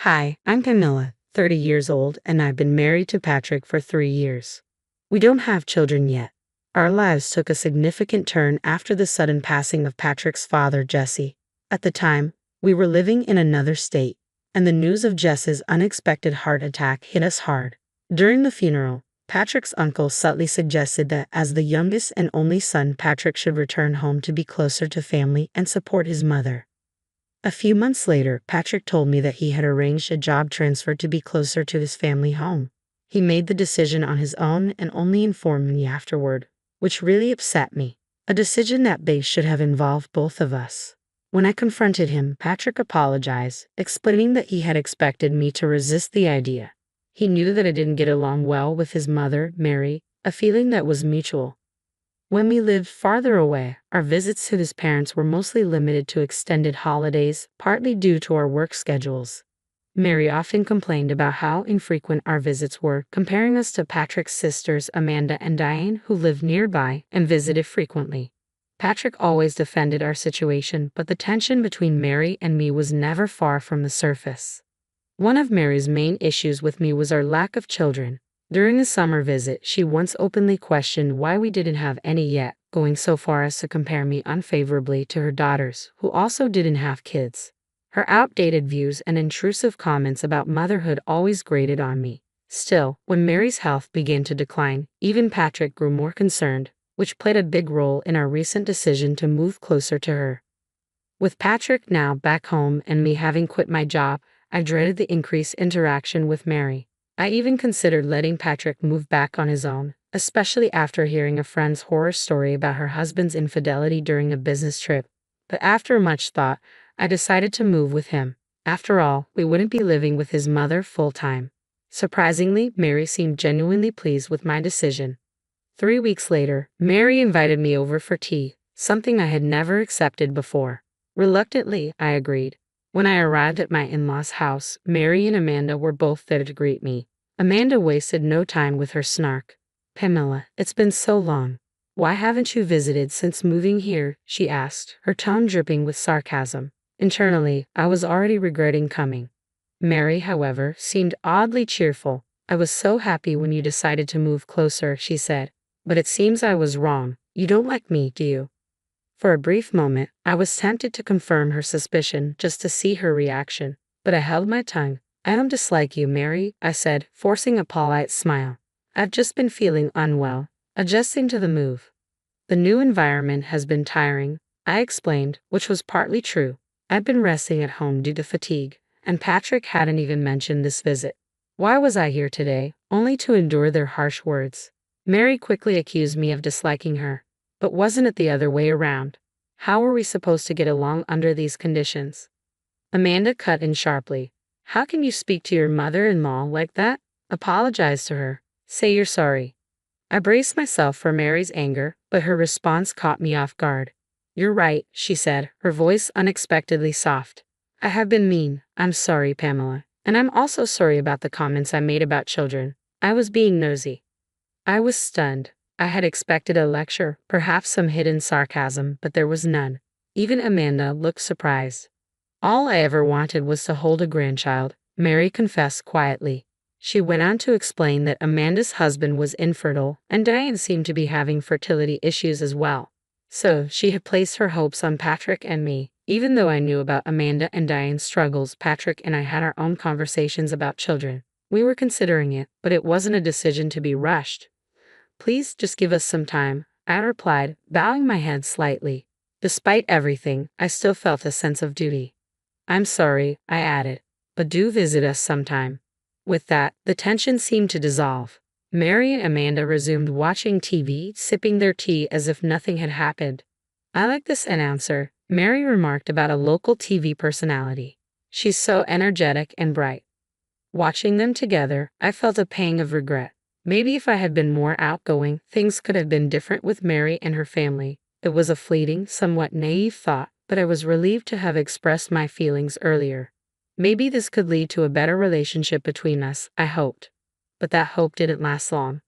Hi, I'm Camilla, 30 years old, and I've been married to Patrick for 3 years. We don't have children yet. Our lives took a significant turn after the sudden passing of Patrick's father, Jesse. At the time, we were living in another state, and the news of Jesse's unexpected heart attack hit us hard. During the funeral, Patrick's uncle subtly suggested that as the youngest and only son, Patrick should return home to be closer to family and support his mother. A few months later, Patrick told me that he had arranged a job transfer to be closer to his family home. He made the decision on his own and only informed me afterward, which really upset me. A decision that should have involved both of us. When I confronted him, Patrick apologized, explaining that he had expected me to resist the idea. He knew that I didn't get along well with his mother, Mary, a feeling that was mutual. When we lived farther away, our visits to his parents were mostly limited to extended holidays, partly due to our work schedules. Mary often complained about how infrequent our visits were, comparing us to Patrick's sisters Amanda and Diane, who lived nearby and visited frequently. Patrick always defended our situation, but the tension between Mary and me was never far from the surface. One of Mary's main issues with me was our lack of children. During a summer visit, she once openly questioned why we didn't have any yet, going so far as to compare me unfavorably to her daughters, who also didn't have kids. Her outdated views and intrusive comments about motherhood always grated on me. Still, when Mary's health began to decline, even Patrick grew more concerned, which played a big role in our recent decision to move closer to her. With Patrick now back home and me having quit my job, I dreaded the increased interaction with Mary. I even considered letting Patrick move back on his own, especially after hearing a friend's horror story about her husband's infidelity during a business trip. But after much thought, I decided to move with him. After all, we wouldn't be living with his mother full-time. Surprisingly, Mary seemed genuinely pleased with my decision. 3 weeks later, Mary invited me over for tea, something I had never accepted before. Reluctantly, I agreed. When I arrived at my in-laws' house, Mary and Amanda were both there to greet me. Amanda wasted no time with her snark. "Pamela, it's been so long. Why haven't you visited since moving here?" she asked, her tone dripping with sarcasm. Internally, I was already regretting coming. Mary, however, seemed oddly cheerful. "I was so happy when you decided to move closer," she said. "But it seems I was wrong. You don't like me, do you?" For a brief moment, I was tempted to confirm her suspicion just to see her reaction, but I held my tongue. "I don't dislike you, Mary," I said, forcing a polite smile. "I've just been feeling unwell, adjusting to the move. The new environment has been tiring," I explained, which was partly true. I'd been resting at home due to fatigue, and Patrick hadn't even mentioned this visit. Why was I here today, only to endure their harsh words? Mary quickly accused me of disliking her. But wasn't it the other way around? How were we supposed to get along under these conditions? Amanda cut in sharply. "How can you speak to your mother-in-law like that? Apologize to her. Say you're sorry." I braced myself for Mary's anger, but her response caught me off guard. "You're right," she said, her voice unexpectedly soft. "I have been mean. I'm sorry, Pamela. And I'm also sorry about the comments I made about children. I was being nosy." I was stunned. I had expected a lecture, perhaps some hidden sarcasm, but there was none. Even Amanda looked surprised. "All I ever wanted was to hold a grandchild," Mary confessed quietly. She went on to explain that Amanda's husband was infertile, and Diane seemed to be having fertility issues as well. So, she had placed her hopes on Patrick and me. Even though I knew about Amanda and Diane's struggles, Patrick and I had our own conversations about children. We were considering it, but it wasn't a decision to be rushed. "Please just give us some time," I replied, bowing my head slightly. Despite everything, I still felt a sense of duty. "I'm sorry," I added, "but do visit us sometime." With that, the tension seemed to dissolve. Mary and Amanda resumed watching TV, sipping their tea as if nothing had happened. "I like this announcer," Mary remarked about a local TV personality. "She's so energetic and bright." Watching them together, I felt a pang of regret. Maybe if I had been more outgoing, things could have been different with Mary and her family. It was a fleeting, somewhat naive thought, but I was relieved to have expressed my feelings earlier. Maybe this could lead to a better relationship between us, I hoped. But that hope didn't last long.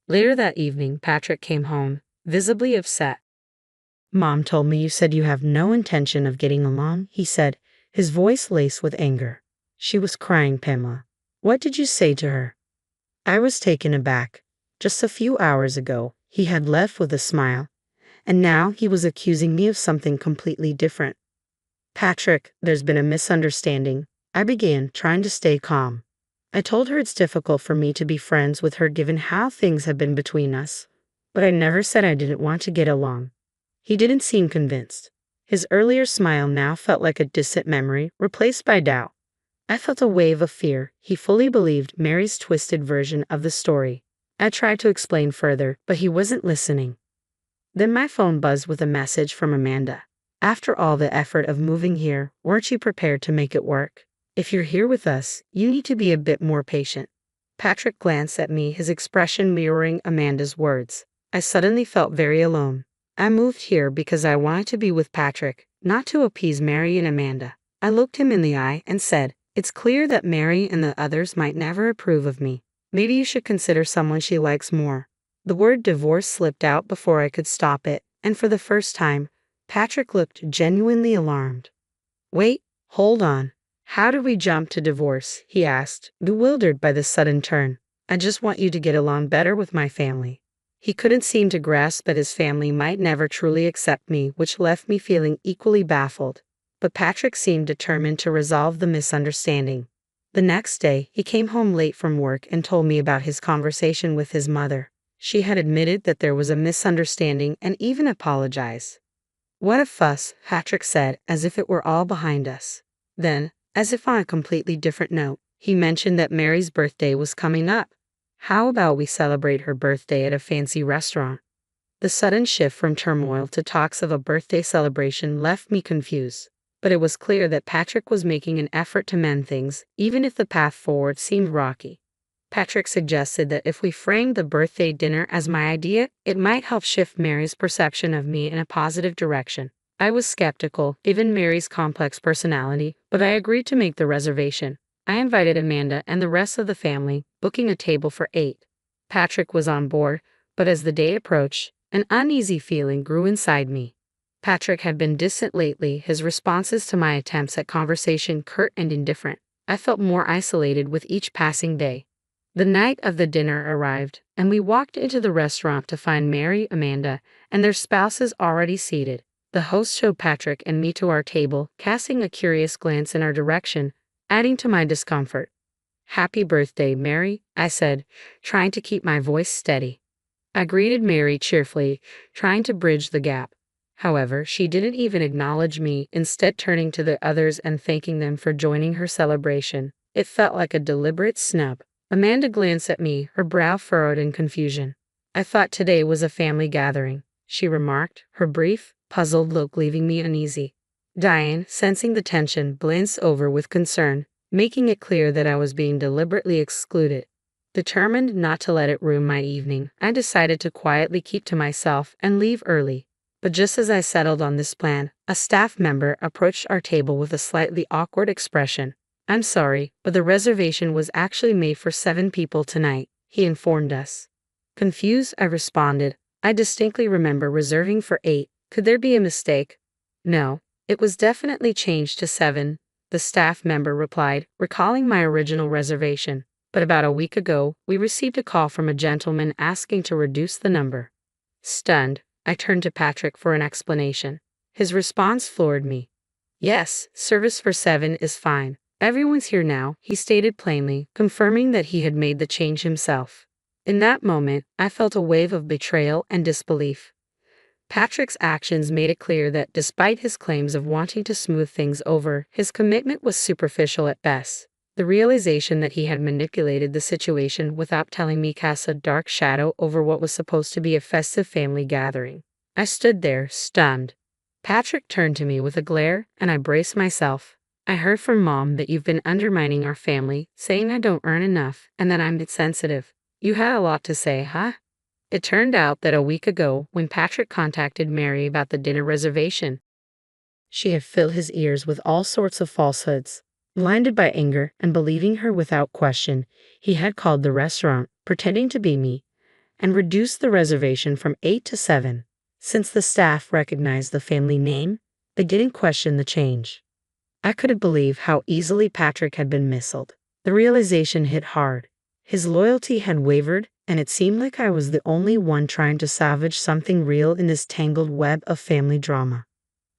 Later that evening, Patrick came home, visibly upset. "Mom told me you said you have no intention of getting along," he said, his voice laced with anger. She was crying, Pamela. What did you say to her? I was taken aback. Just a few hours ago, he had left with a smile, and now he was accusing me of something completely different. Patrick, there's been a misunderstanding. I began, trying to stay calm. I told her it's difficult for me to be friends with her given how things have been between us, but I never said I didn't want to get along. He didn't seem convinced. His earlier smile now felt like a distant memory, replaced by doubt. I felt a wave of fear. He fully believed Mary's twisted version of the story. I tried to explain further, but he wasn't listening. Then my phone buzzed with a message from Amanda. After all the effort of moving here, weren't you prepared to make it work? If you're here with us, you need to be a bit more patient. Patrick glanced at me, his expression mirroring Amanda's words. I suddenly felt very alone. I moved here because I wanted to be with Patrick, not to appease Mary and Amanda. I looked him in the eye and said, "It's clear that Mary and the others might never approve of me. Maybe you should consider someone she likes more." The word divorce slipped out before I could stop it, and for the first time, Patrick looked genuinely alarmed. "Wait, hold on. How did we jump to divorce?" he asked, bewildered by this sudden turn. "I just want you to get along better with my family." He couldn't seem to grasp that his family might never truly accept me, which left me feeling equally baffled. But Patrick seemed determined to resolve the misunderstanding. The next day, he came home late from work and told me about his conversation with his mother. She had admitted that there was a misunderstanding and even apologized. "What a fuss," Patrick said, as if it were all behind us. Then, as if on a completely different note, he mentioned that Mary's birthday was coming up. "How about we celebrate her birthday at a fancy restaurant?" The sudden shift from turmoil to talks of a birthday celebration left me confused. But it was clear that Patrick was making an effort to mend things, even if the path forward seemed rocky. Patrick suggested that if we framed the birthday dinner as my idea, it might help shift Mary's perception of me in a positive direction. I was skeptical, given Mary's complex personality, but I agreed to make the reservation. I invited Amanda and the rest of the family, booking a table for 8. Patrick was on board, but as the day approached, an uneasy feeling grew inside me. Patrick had been distant lately, his responses to my attempts at conversation curt and indifferent. I felt more isolated with each passing day. The night of the dinner arrived, and we walked into the restaurant to find Mary, Amanda, and their spouses already seated. The host showed Patrick and me to our table, casting a curious glance in our direction, adding to my discomfort. "Happy birthday, Mary," I said, trying to keep my voice steady. I greeted Mary cheerfully, trying to bridge the gap. However, she didn't even acknowledge me, instead turning to the others and thanking them for joining her celebration. It felt like a deliberate snub. Amanda glanced at me, her brow furrowed in confusion. "I thought today was a family gathering," she remarked, her brief, puzzled look leaving me uneasy. Diane, sensing the tension, glanced over with concern, making it clear that I was being deliberately excluded. Determined not to let it ruin my evening, I decided to quietly keep to myself and leave early. But just as I settled on this plan, a staff member approached our table with a slightly awkward expression. "I'm sorry, but the reservation was actually made for 7 people tonight," he informed us. Confused, I responded, "I distinctly remember reserving for 8. Could there be a mistake?" "No, it was definitely changed to 7, the staff member replied, recalling my original reservation. "But about a week ago, we received a call from a gentleman asking to reduce the number." Stunned, I turned to Patrick for an explanation. His response floored me. "Yes, service for 7 is fine. Everyone's here now," he stated plainly, confirming that he had made the change himself. In that moment, I felt a wave of betrayal and disbelief. Patrick's actions made it clear that despite his claims of wanting to smooth things over, his commitment was superficial at best. The realization that he had manipulated the situation without telling me cast a dark shadow over what was supposed to be a festive family gathering. I stood there, stunned. Patrick turned to me with a glare, and I braced myself. "I heard from Mom that you've been undermining our family, saying I don't earn enough, and that I'm insensitive. You had a lot to say, huh?" It turned out that a week ago, when Patrick contacted Mary about the dinner reservation, she had filled his ears with all sorts of falsehoods. Blinded by anger and believing her without question, he had called the restaurant, pretending to be me, and reduced the reservation from 8 to 7. Since the staff recognized the family name, they didn't question the change. I couldn't believe how easily Patrick had been misled. The realization hit hard. His loyalty had wavered, and it seemed like I was the only one trying to salvage something real in this tangled web of family drama.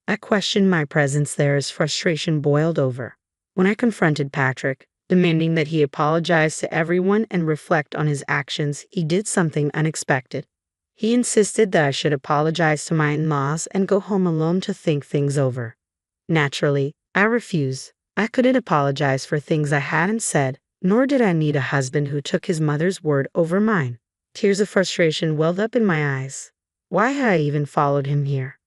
I questioned my presence there as frustration boiled over. When I confronted Patrick, demanding that he apologize to everyone and reflect on his actions, he did something unexpected. He insisted that I should apologize to my in-laws and go home alone to think things over. Naturally, I refused. I couldn't apologize for things I hadn't said, nor did I need a husband who took his mother's word over mine. Tears of frustration welled up in my eyes. Why had I even followed him here?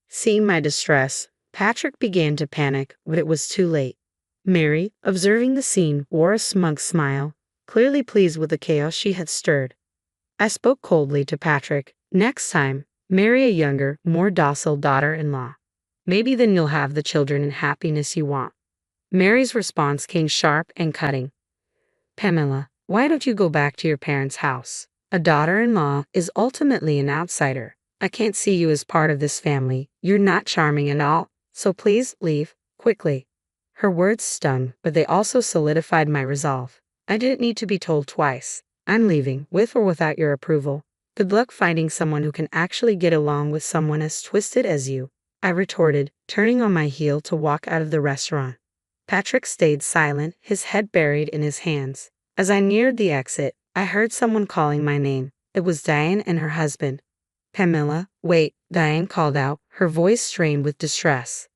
Seeing my distress, Patrick began to panic, but it was too late. Mary, observing the scene, wore a smug smile, clearly pleased with the chaos she had stirred. I spoke coldly to Patrick. Next time, marry a younger, more docile daughter-in-law. Maybe then you'll have the children and happiness you want. Mary's response came sharp and cutting. Pamela, why don't you go back to your parents' house? A daughter-in-law is ultimately an outsider. I can't see you as part of this family. You're not charming at all, so please leave, quickly. Her words stung, but they also solidified my resolve. I didn't need to be told twice. I'm leaving, with or without your approval. Good luck finding someone who can actually get along with someone as twisted as you, I retorted, turning on my heel to walk out of the restaurant. Patrick stayed silent, his head buried in his hands. As I neared the exit, I heard someone calling my name. It was Diane and her husband. Pamela, wait, Diane called out, her voice strained with distress.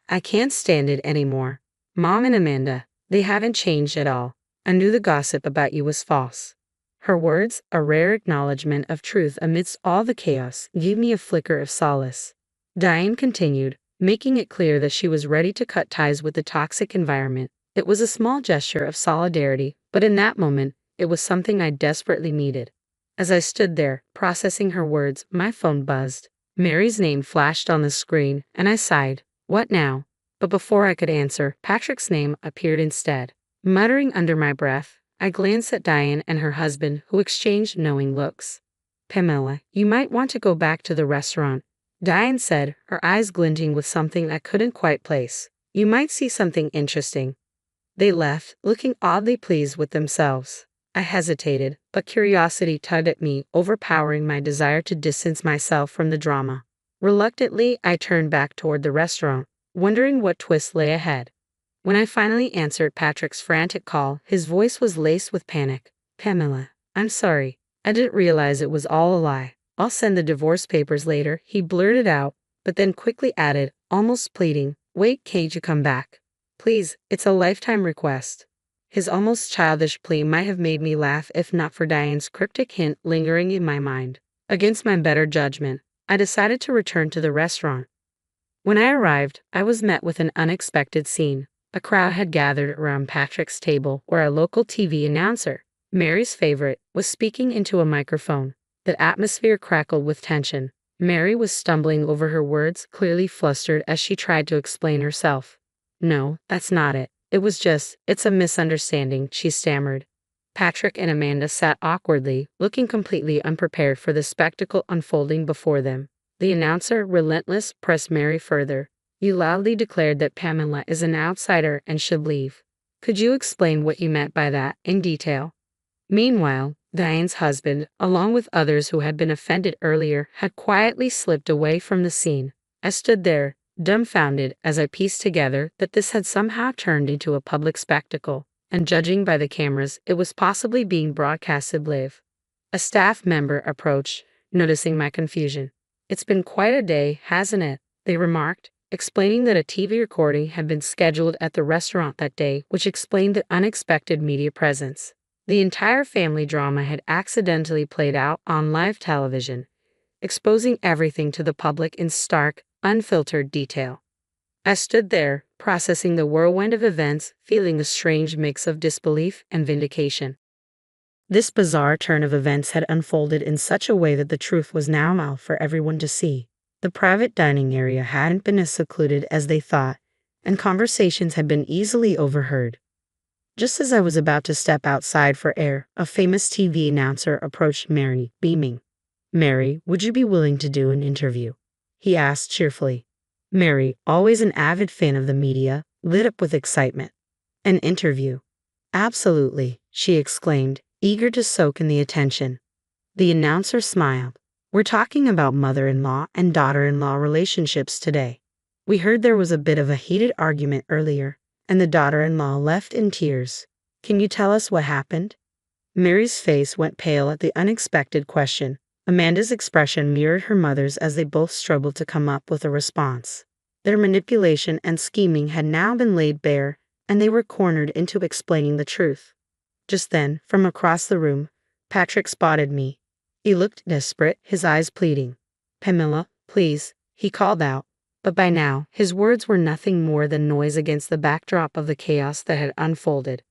I can't stand it anymore. Mom and Amanda, they haven't changed at all. I knew the gossip about you was false. Her words, a rare acknowledgement of truth amidst all the chaos, gave me a flicker of solace. Diane continued, making it clear that she was ready to cut ties with the toxic environment. It was a small gesture of solidarity, but in that moment, it was something I desperately needed. As I stood there, processing her words, my phone buzzed. Mary's name flashed on the screen, and I sighed. What now? But before I could answer, Patrick's name appeared instead. Muttering under my breath, I glanced at Diane and her husband, who exchanged knowing looks. Pamela, you might want to go back to the restaurant, Diane said, her eyes glinting with something I couldn't quite place. You might see something interesting. They left, looking oddly pleased with themselves. I hesitated, but curiosity tugged at me, overpowering my desire to distance myself from the drama. Reluctantly, I turned back toward the restaurant, wondering what twist lay ahead. When I finally answered Patrick's frantic call, his voice was laced with panic. Pamela, I'm sorry. I didn't realize it was all a lie. I'll send the divorce papers later, he blurted out, but then quickly added, almost pleading, wait, can't you come back? Please, it's a lifetime request. His almost childish plea might have made me laugh if not for Diane's cryptic hint lingering in my mind. Against my better judgment, I decided to return to the restaurant. When I arrived, I was met with an unexpected scene. A crowd had gathered around Patrick's table where a local TV announcer, Mary's favorite, was speaking into a microphone. The atmosphere crackled with tension. Mary was stumbling over her words, clearly flustered as she tried to explain herself. No, that's not it. It's a misunderstanding, she stammered. Patrick and Amanda sat awkwardly, looking completely unprepared for the spectacle unfolding before them. The announcer, relentless, pressed Mary further. You loudly declared that Pamela is an outsider and should leave. Could you explain what you meant by that, in detail? Meanwhile, Diane's husband, along with others who had been offended earlier, had quietly slipped away from the scene. I stood there, dumbfounded, as I pieced together that this had somehow turned into a public spectacle, and judging by the cameras, it was possibly being broadcasted live. A staff member approached, noticing my confusion. It's been quite a day, hasn't it? They remarked, explaining that a TV recording had been scheduled at the restaurant that day, which explained the unexpected media presence. The entire family drama had accidentally played out on live television, exposing everything to the public in stark, unfiltered detail. I stood there, processing the whirlwind of events, feeling a strange mix of disbelief and vindication. This bizarre turn of events had unfolded in such a way that the truth was now out for everyone to see. The private dining area hadn't been as secluded as they thought, and conversations had been easily overheard. Just as I was about to step outside for air, a famous TV announcer approached Mary, beaming. Mary, would you be willing to do an interview? He asked cheerfully. Mary, always an avid fan of the media, lit up with excitement. An interview. Absolutely, she exclaimed, eager to soak in the attention. The announcer smiled. We're talking about mother-in-law and daughter-in-law relationships today. We heard there was a bit of a heated argument earlier, and the daughter-in-law left in tears. Can you tell us what happened? Mary's face went pale at the unexpected question. Amanda's expression mirrored her mother's as they both struggled to come up with a response. Their manipulation and scheming had now been laid bare, and they were cornered into explaining the truth. Just then, from across the room, Patrick spotted me. He looked desperate, his eyes pleading. "Pamela, please," he called out. But by now, his words were nothing more than noise against the backdrop of the chaos that had unfolded.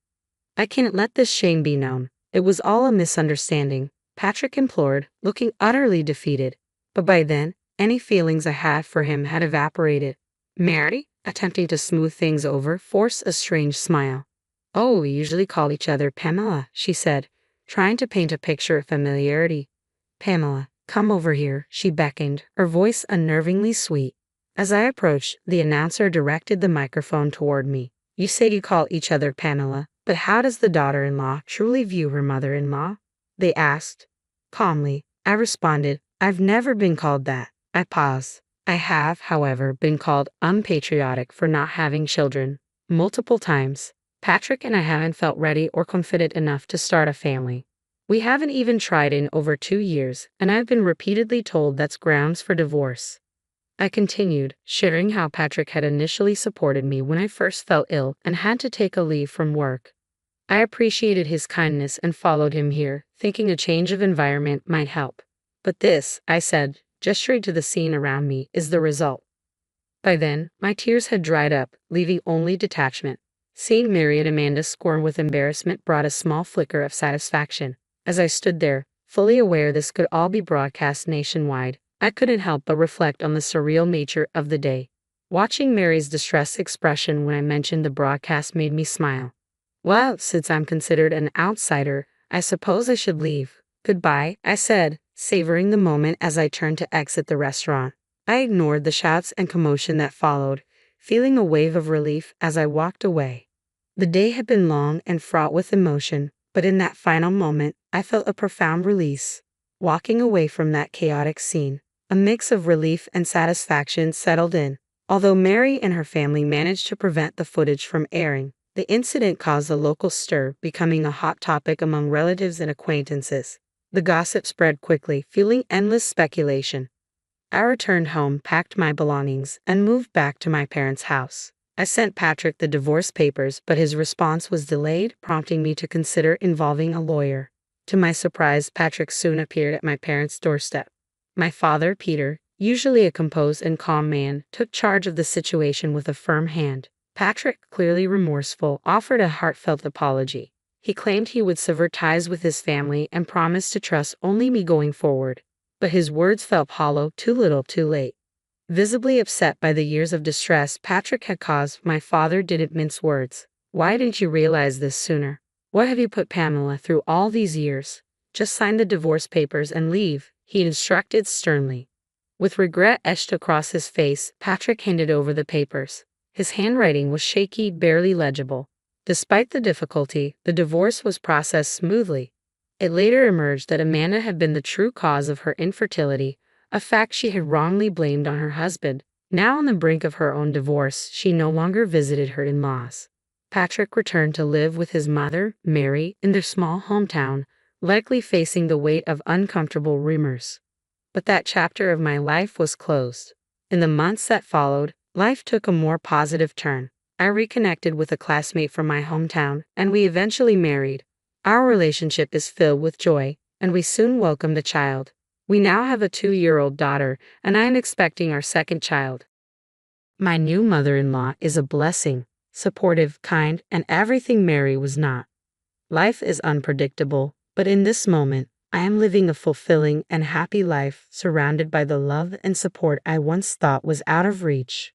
"I can't let this shame be known. It was all a misunderstanding," Patrick implored, looking utterly defeated. But by then, any feelings I had for him had evaporated. Mary, attempting to smooth things over, forced a strange smile. "Oh, we usually call each other Pamela," she said, trying to paint a picture of familiarity. "Pamela, come over here," she beckoned, her voice unnervingly sweet. As I approached, the announcer directed the microphone toward me. "You say you call each other Pamela, but how does the daughter-in-law truly view her mother-in-law?" they asked. Calmly, I responded, "I've never been called that." I paused. "I have, however, been called unpatriotic for not having children. Multiple times. Patrick and I haven't felt ready or confident enough to start a family. We haven't even tried in over 2 years, and I've been repeatedly told that's grounds for divorce." I continued, sharing how Patrick had initially supported me when I first felt ill and had to take a leave from work. I appreciated his kindness and followed him here, thinking a change of environment might help. But this, I said, gesturing to the scene around me, is the result. By then, my tears had dried up, leaving only detachment. Seeing Mary and Amanda squirm with embarrassment brought a small flicker of satisfaction. As I stood there, fully aware this could all be broadcast nationwide, I couldn't help but reflect on the surreal nature of the day. Watching Mary's distressed expression when I mentioned the broadcast made me smile. "Well, since I'm considered an outsider, I suppose I should leave. Goodbye," I said, savoring the moment as I turned to exit the restaurant. I ignored the shouts and commotion that followed, feeling a wave of relief as I walked away. The day had been long and fraught with emotion, but in that final moment, I felt a profound release. Walking away from that chaotic scene, a mix of relief and satisfaction settled in. Although Mary and her family managed to prevent the footage from airing, the incident caused a local stir, becoming a hot topic among relatives and acquaintances. The gossip spread quickly, fueling endless speculation. I returned home, packed my belongings, and moved back to my parents' house. I sent Patrick the divorce papers, but his response was delayed, prompting me to consider involving a lawyer. To my surprise, Patrick soon appeared at my parents' doorstep. My father, Peter, usually a composed and calm man, took charge of the situation with a firm hand. Patrick, clearly remorseful, offered a heartfelt apology. He claimed he would sever ties with his family and promised to trust only me going forward. But his words felt hollow, too little, too late. Visibly upset by the years of distress Patrick had caused, my father didn't mince words. "Why didn't you realize this sooner? What have you put Pamela through all these years? Just sign the divorce papers and leave," he instructed sternly. With regret etched across his face, Patrick handed over the papers. His handwriting was shaky, barely legible. Despite the difficulty, the divorce was processed smoothly. It later emerged that Amanda had been the true cause of her infertility, a fact she had wrongly blamed on her husband. Now on the brink of her own divorce, she no longer visited her in-laws. Patrick returned to live with his mother, Mary, in their small hometown, likely facing the weight of uncomfortable rumors. But that chapter of my life was closed. In the months that followed, life took a more positive turn. I reconnected with a classmate from my hometown, and we eventually married. Our relationship is filled with joy, and we soon welcomed a child. We now have a 2-year-old daughter, and I am expecting our second child. My new mother-in-law is a blessing, supportive, kind, and everything Mary was not. Life is unpredictable, but in this moment, I am living a fulfilling and happy life surrounded by the love and support I once thought was out of reach.